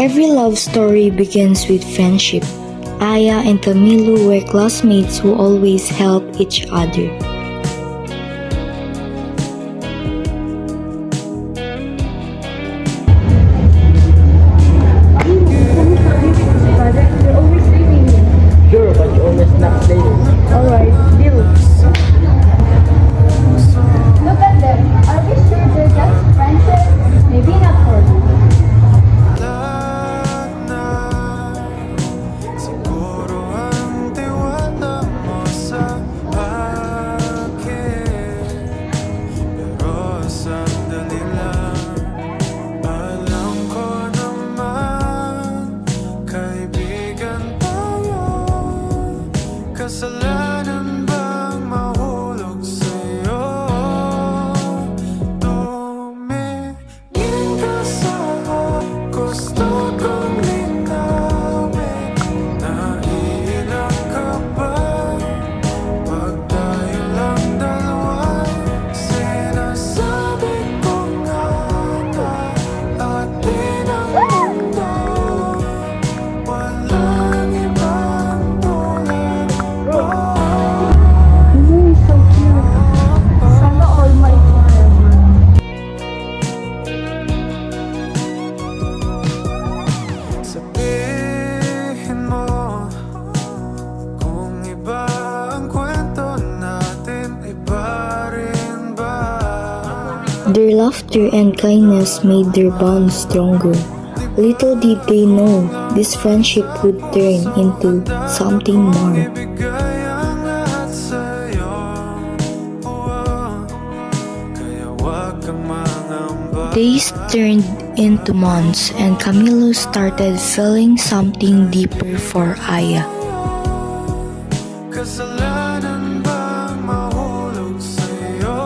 Every love story begins with friendship. Aya and Camilo were classmates who always helped each other. Sure, but you always not late. Alright, deal. Look at them. Are we sure they're just friends? Maybe not for you. Siguro ang tiwala mo sa akin, pero sandali lang. Alam ko naman, kaibigan tayo. Kasalanan bang mahulog sa'yo? Tumingin ka sa akin, gusto kong linawin. Naiilang ka ba pag tayo lang dalawa? Sinasabi ko nga atin ang mundo, walang ibang tulad mo. You're so cute. Sana all my forever. Sabihin mo kung iba ang kwento natin, iba rin ba? Their laughter and kindness made their bond stronger. Little did they know this friendship would turn into something more. Ibigay ang lahat sa'yo, kaya wag kang mangamba. Days turned into months and Camilo started feeling something deeper for Aya. Kasalanan bang mahulog sa'yo?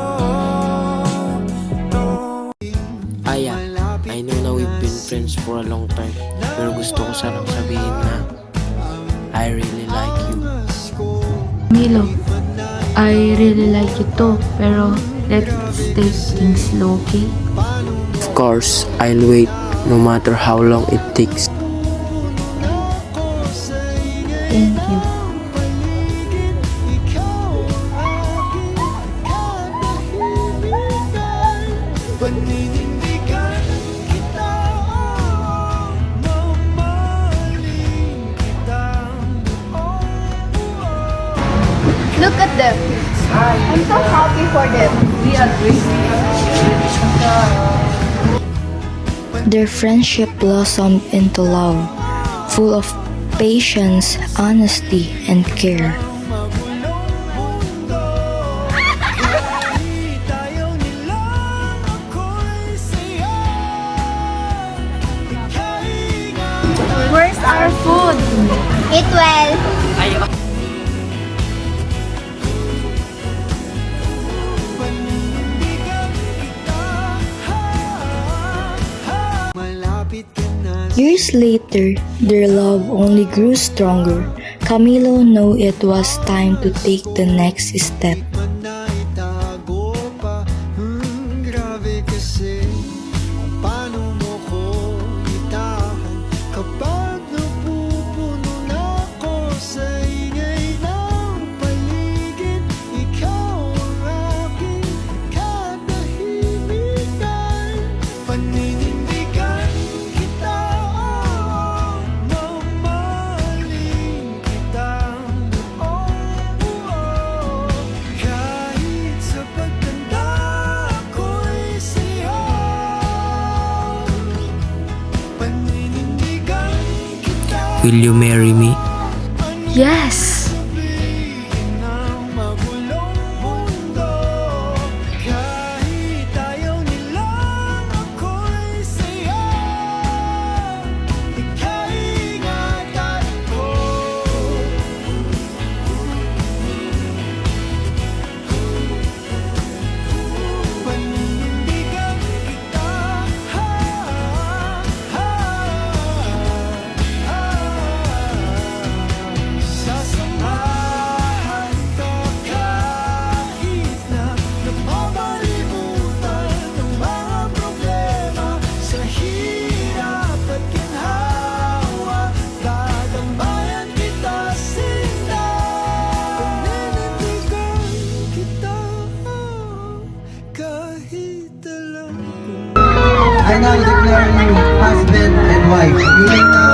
Aya, I know na we've been friends for a long time, pero gusto ko sanang sabihin na I really like you. Milo, I really like you too, pero let's take things slow, okay? Of course, I'll wait no matter how long it takes. Thank you. Paninindigan kita, mamahalin kita. Look at them. I'm so happy for them. We agree. Their friendship blossomed into love, full of patience, honesty, and care. Tayo nilang ako'y saya. Ikaw Where's our food? Eat well. paninindigan kita, malapit ka na. Years later, their love only grew stronger. Camilo knew it was time to take the next step. Naitago pa, grabe kasi paano mo ko itahan kapag napupuno na ako sa ingay ng paligid. Ikaw ang aking katahimikan, paninindigan kita, mamahalin kita. Kahit sa pagtanda ako'y sa'yo, paninindigan kita. Will you marry me? Yes! Ng magulong mundo, kahit ayaw nilang ako'y saya, ika'y ingatan ko. Paninindigan kita, sasama now declare you husband and wife. You may now